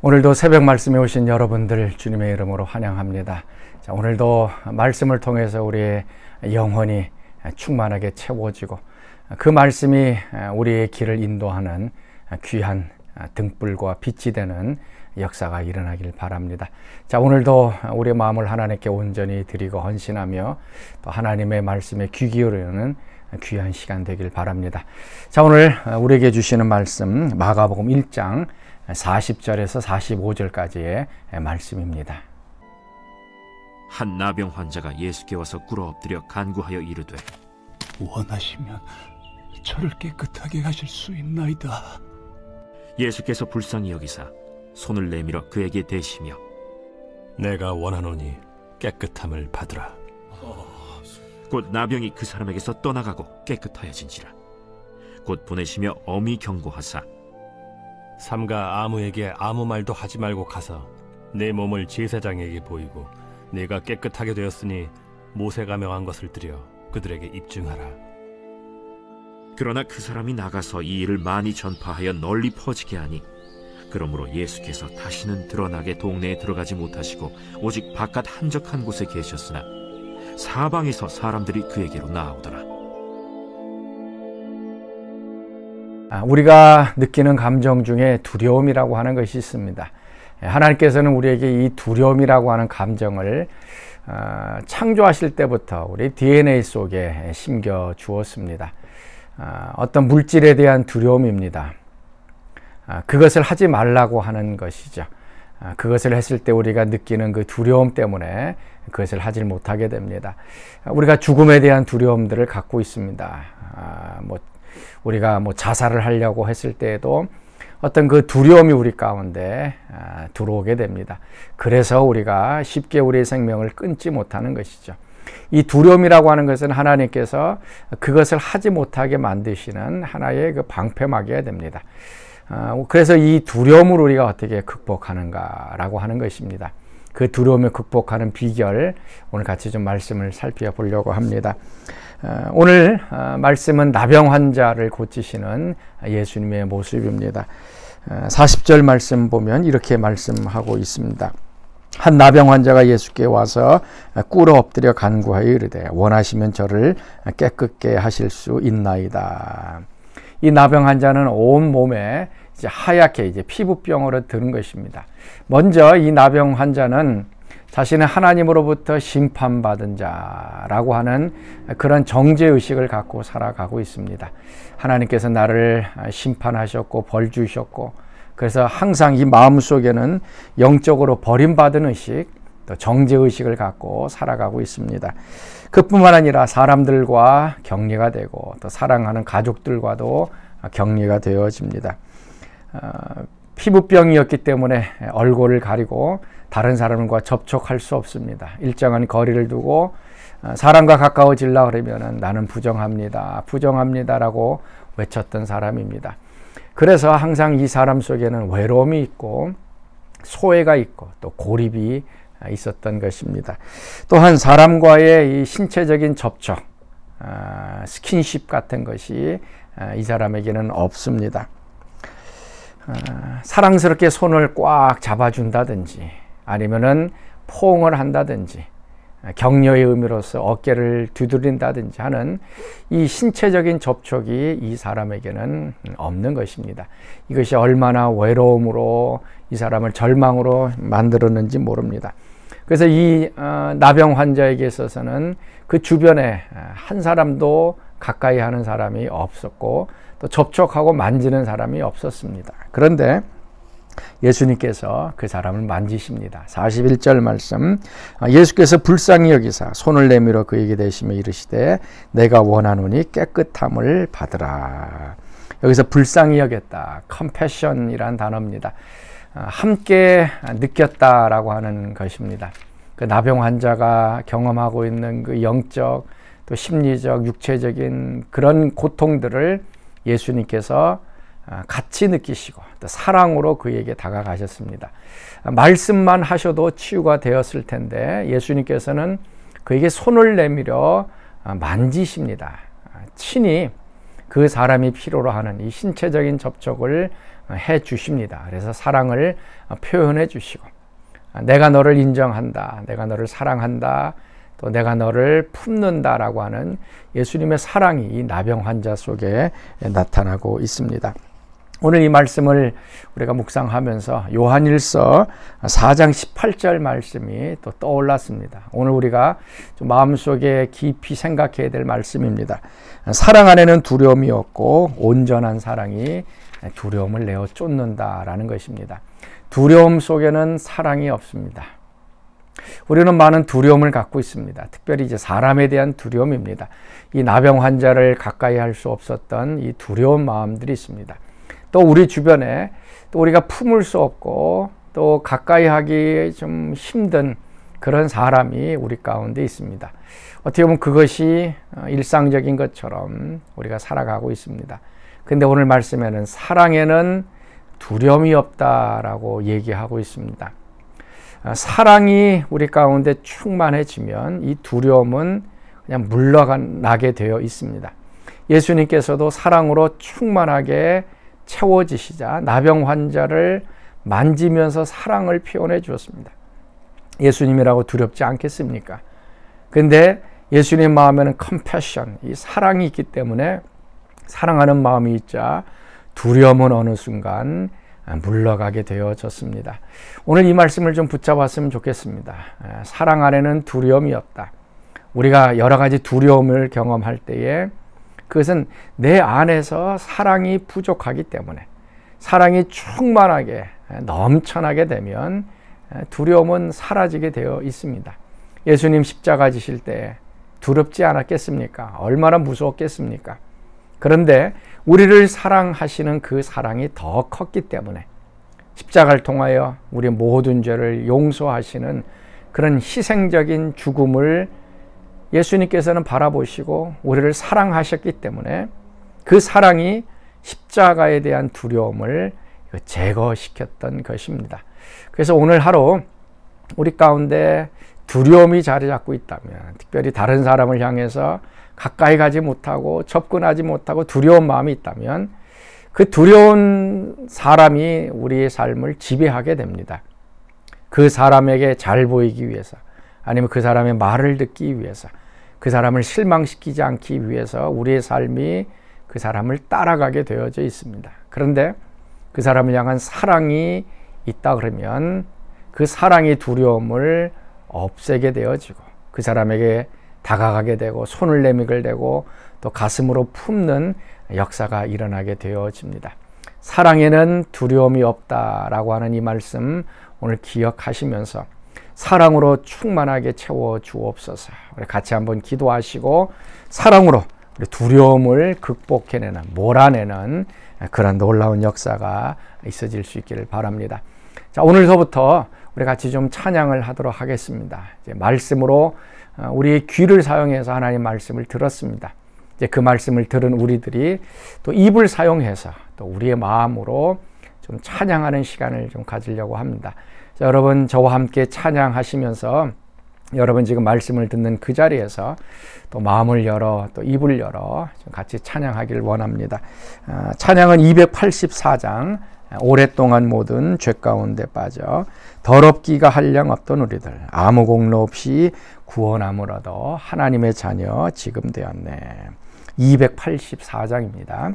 오늘도 새벽 말씀에 오신 여러분들 주님의 이름으로 환영합니다. 자, 오늘도 말씀을 통해서 우리의 영혼이 충만하게 채워지고 그 말씀이 우리의 길을 인도하는 귀한 등불과 빛이 되는 역사가 일어나길 바랍니다. 자, 오늘도 우리의 마음을 하나님께 온전히 드리고 헌신하며 또 하나님의 말씀에 귀 기울이는 귀한 시간 되길 바랍니다. 자, 오늘 우리에게 주시는 말씀 마가복음 1장 40절에서 45절까지의 말씀입니다. 한 나병 환자가 예수께 와서 꿇어 엎드려 간구하여 이르되, 원하시면 저를 깨끗하게 하실 수 있나이다. 예수께서 불쌍히 여기사 손을 내밀어 그에게 대시며, 내가 원하노니 깨끗함을 받으라. 곧 나병이 그 사람에게서 떠나가고 깨끗하여진지라. 곧 보내시며 엄히 경고하사, 삼가 아무에게 아무 말도 하지 말고 가서 내 몸을 제사장에게 보이고 내가 깨끗하게 되었으니 모세가 명한 것을 드려 그들에게 입증하라. 그러나 그 사람이 나가서 이 일을 많이 전파하여 널리 퍼지게 하니, 그러므로 예수께서 다시는 드러나게 동네에 들어가지 못하시고 오직 바깥 한적한 곳에 계셨으나 사방에서 사람들이 그에게로 나아오더라. 우리가 느끼는 감정 중에 두려움이라고 하는 것이 있습니다. 하나님께서는 우리에게 이 두려움이라고 하는 감정을 창조하실 때부터 우리 DNA 속에 심겨 주었습니다. 어떤 물질에 대한 두려움입니다. 그것을 하지 말라고 하는 것이죠. 그것을 했을 때 우리가 느끼는 그 두려움 때문에 그것을 하지 못하게 됩니다. 우리가 죽음에 대한 두려움들을 갖고 있습니다. 우리가 자살을 하려고 했을 때에도 어떤 그 두려움이 우리 가운데 들어오게 됩니다. 그래서 우리가 쉽게 우리의 생명을 끊지 못하는 것이죠. 이 두려움이라고 하는 것은 하나님께서 그것을 하지 못하게 만드시는 하나의 그 방패막이어야 됩니다. 그래서 이 두려움을 우리가 어떻게 극복하는가라고 하는 것입니다. 그 두려움을 극복하는 비결, 오늘 같이 좀 말씀을 살펴보려고 합니다. 오늘 말씀은 나병 환자를 고치시는 예수님의 모습입니다. 40절 말씀 보면 이렇게 말씀하고 있습니다. 한 나병 환자가 예수께 와서 꿇어 엎드려 간구하여 이르되, 원하시면 저를 깨끗게 하실 수 있나이다. 이 나병 환자는 온 몸에 이제 하얗게 이제 피부병으로 드는 것입니다. 먼저 이 나병 환자는 자신은 하나님으로부터 심판받은 자라고 하는 그런 정죄의식을 갖고 살아가고 있습니다. 하나님께서 나를 심판하셨고 벌 주셨고, 그래서 항상 이 마음속에는 영적으로 버림받은 의식, 또 정죄의식을 갖고 살아가고 있습니다. 그뿐만 아니라 사람들과 격리가 되고 또 사랑하는 가족들과도 격리가 되어집니다. 피부병이었기 때문에 얼굴을 가리고 다른 사람과 접촉할 수 없습니다. 일정한 거리를 두고 사람과 가까워지려고 그러면 나는 부정합니다, 부정합니다라고 외쳤던 사람입니다. 그래서 항상 이 사람 속에는 외로움이 있고 소외가 있고 또 고립이 있었던 것입니다. 또한 사람과의 이 신체적인 접촉, 스킨십 같은 것이 이 사람에게는 없습니다. 사랑스럽게 손을 꽉 잡아준다든지 아니면은 포옹을 한다든지 격려의 의미로서 어깨를 두드린다든지 하는 이 신체적인 접촉이 이 사람에게는 없는 것입니다. 이것이 얼마나 외로움으로 이 사람을 절망으로 만들었는지 모릅니다. 그래서 이 나병 환자에게 있어서는 그 주변에 한 사람도 가까이 하는 사람이 없었고 또 접촉하고 만지는 사람이 없었습니다. 그런데 예수님께서 그 사람을 만지십니다. 41절 말씀, 예수께서 불쌍히 여기사 손을 내밀어 그에게 대시며 이르시되, 내가 원하노니 깨끗함을 받으라. 여기서 불쌍히 여겼다, compassion이란 단어입니다. 함께 느꼈다라고 하는 것입니다. 그 나병 환자가 경험하고 있는 그 영적 또 심리적 육체적인 그런 고통들을 예수님께서 같이 느끼시고 또 사랑으로 그에게 다가가셨습니다. 말씀만 하셔도 치유가 되었을 텐데 예수님께서는 그에게 손을 내밀어 만지십니다. 친히 그 사람이 필요로 하는 이 신체적인 접촉을 해 주십니다. 그래서 사랑을 표현해 주시고, 내가 너를 인정한다, 내가 너를 사랑한다, 또 내가 너를 품는다라고 하는 예수님의 사랑이 이 나병 환자 속에 나타나고 있습니다. 오늘 이 말씀을 우리가 묵상하면서 요한일서 4장 18절 말씀이 또 떠올랐습니다. 오늘 우리가 좀 마음속에 깊이 생각해야 될 말씀입니다. 사랑 안에는 두려움이 없고 온전한 사랑이 두려움을 내어 쫓는다라는 것입니다. 두려움 속에는 사랑이 없습니다. 우리는 많은 두려움을 갖고 있습니다. 특별히 이제 사람에 대한 두려움입니다. 이 나병 환자를 가까이 할 수 없었던 이 두려운 마음들이 있습니다. 또 우리 주변에 또 우리가 품을 수 없고 또 가까이 하기 좀 힘든 그런 사람이 우리 가운데 있습니다. 어떻게 보면 그것이 일상적인 것처럼 우리가 살아가고 있습니다. 근데 오늘 말씀에는 사랑에는 두려움이 없다라고 얘기하고 있습니다. 사랑이 우리 가운데 충만해지면 이 두려움은 그냥 물러나게 되어 있습니다. 예수님께서도 사랑으로 충만하게 채워지시자 나병 환자를 만지면서 사랑을 표현해 주었습니다. 예수님이라고 두렵지 않겠습니까? 근데 예수님 마음에는 컴패션, 이 사랑이 있기 때문에 사랑하는 마음이 있자 두려움은 어느 순간 물러가게 되어졌습니다. 오늘 이 말씀을 좀 붙잡았으면 좋겠습니다. 사랑 안에는 두려움이 없다. 우리가 여러 가지 두려움을 경험할 때에 그것은 내 안에서 사랑이 부족하기 때문에, 사랑이 충만하게 넘쳐나게 되면 두려움은 사라지게 되어 있습니다. 예수님 십자가 지실 때 두렵지 않았겠습니까? 얼마나 무서웠겠습니까? 그런데 우리를 사랑하시는 그 사랑이 더 컸기 때문에 십자가를 통하여 우리 모든 죄를 용서하시는 그런 희생적인 죽음을 예수님께서는 바라보시고 우리를 사랑하셨기 때문에 그 사랑이 십자가에 대한 두려움을 제거시켰던 것입니다. 그래서 오늘 하루 우리 가운데 두려움이 자리 잡고 있다면, 특별히 다른 사람을 향해서 가까이 가지 못하고 접근하지 못하고 두려운 마음이 있다면 그 두려운 사람이 우리의 삶을 지배하게 됩니다. 그 사람에게 잘 보이기 위해서, 아니면 그 사람의 말을 듣기 위해서, 그 사람을 실망시키지 않기 위해서 우리의 삶이 그 사람을 따라가게 되어져 있습니다. 그런데 그 사람을 향한 사랑이 있다 그러면 그 사랑의 두려움을 없애게 되어지고 그 사람에게 다가가게 되고 손을 내밀게 되고 또 가슴으로 품는 역사가 일어나게 되어집니다. 사랑에는 두려움이 없다라고 하는 이 말씀 오늘 기억하시면서 사랑으로 충만하게 채워 주옵소서. 우리 같이 한번 기도하시고 사랑으로 우리 두려움을 극복해내는, 몰아내는 그런 놀라운 역사가 있어질 수 있기를 바랍니다. 자, 오늘서부터 우리 같이 좀 찬양을 하도록 하겠습니다. 이제 말씀으로 우리의 귀를 사용해서 하나님 말씀을 들었습니다. 이제 그 말씀을 들은 우리들이 또 입을 사용해서 또 우리의 마음으로 좀 찬양하는 시간을 좀 가지려고 합니다. 자, 여러분 저와 함께 찬양하시면서 여러분 지금 말씀을 듣는 그 자리에서 또 마음을 열어 또 입을 열어 좀 같이 찬양하길 원합니다. 찬양은 284장 오랫동안 모든 죄 가운데 빠져 더럽기가 한량 없던 우리들 아무 공로 없이 구원함을 얻어 하나님의 자녀 지금 되었네. 284장입니다.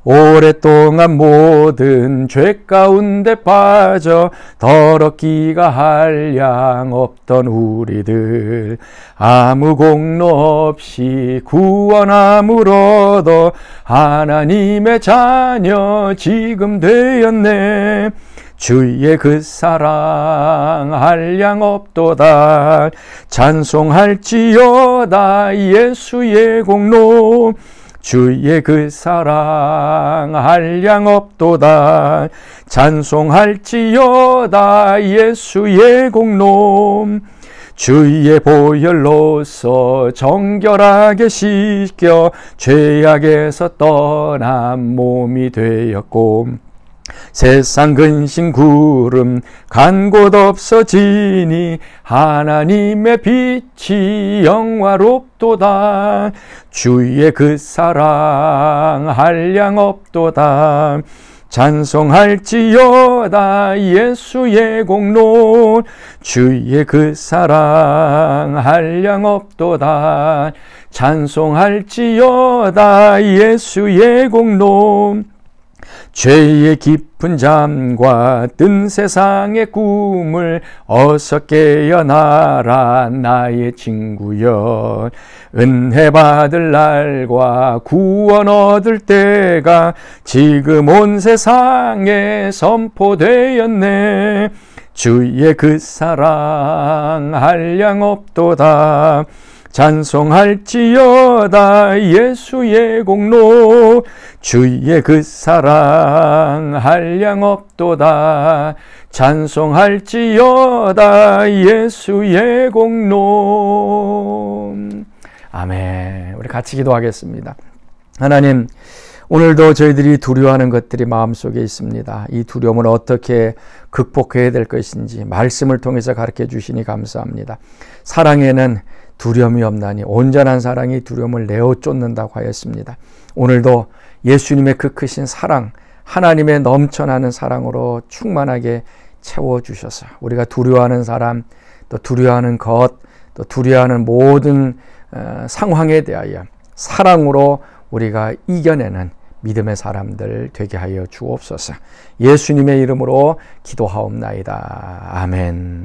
오랫동안 모든 죄 가운데 빠져 더럽기가 한량 없던 우리들 아무 공로 없이 구원함을 얻어 하나님의 자녀 지금 되었네. 주의 그 사랑 한량 없도다 찬송할지어다 예수의 공로 주의 그 사랑 한량 없도다 찬송할지어다 예수의 공로 주의 보혈로서 정결하게 씻겨 죄악에서 떠난 몸이 되었고 세상 근심 구름 간 곳 없어지니 하나님의 빛이 영화롭도다 주의 그 사랑 한량 없도다 찬송할지어다 예수의 공로 주의 그 사랑 한량 없도다 찬송할지어다 예수의 공로 죄의 깊은 잠과 뜬 세상의 꿈을 어서 깨어나라 나의 친구여 은혜 받을 날과 구원 얻을 때가 지금 온 세상에 선포되었네 주의 그 사랑 한량 없도다 찬송할지어다 예수의 공로 주의 그 사랑 한량 없도다 찬송할지어다 예수의 공로. 아멘. 우리 같이 기도하겠습니다. 하나님, 오늘도 저희들이 두려워하는 것들이 마음속에 있습니다. 이 두려움을 어떻게 극복해야 될 것인지 말씀을 통해서 가르쳐 주시니 감사합니다. 사랑에는 두려움이 없나니 온전한 사랑이 두려움을 내어 쫓는다고 하였습니다. 오늘도 예수님의 그 크신 사랑, 하나님의 넘쳐나는 사랑으로 충만하게 채워주셔서 우리가 두려워하는 사람, 또 두려워하는 것, 또 두려워하는 모든 상황에 대하여 사랑으로 우리가 이겨내는 믿음의 사람들 되게 하여 주옵소서. 예수님의 이름으로 기도하옵나이다. 아멘.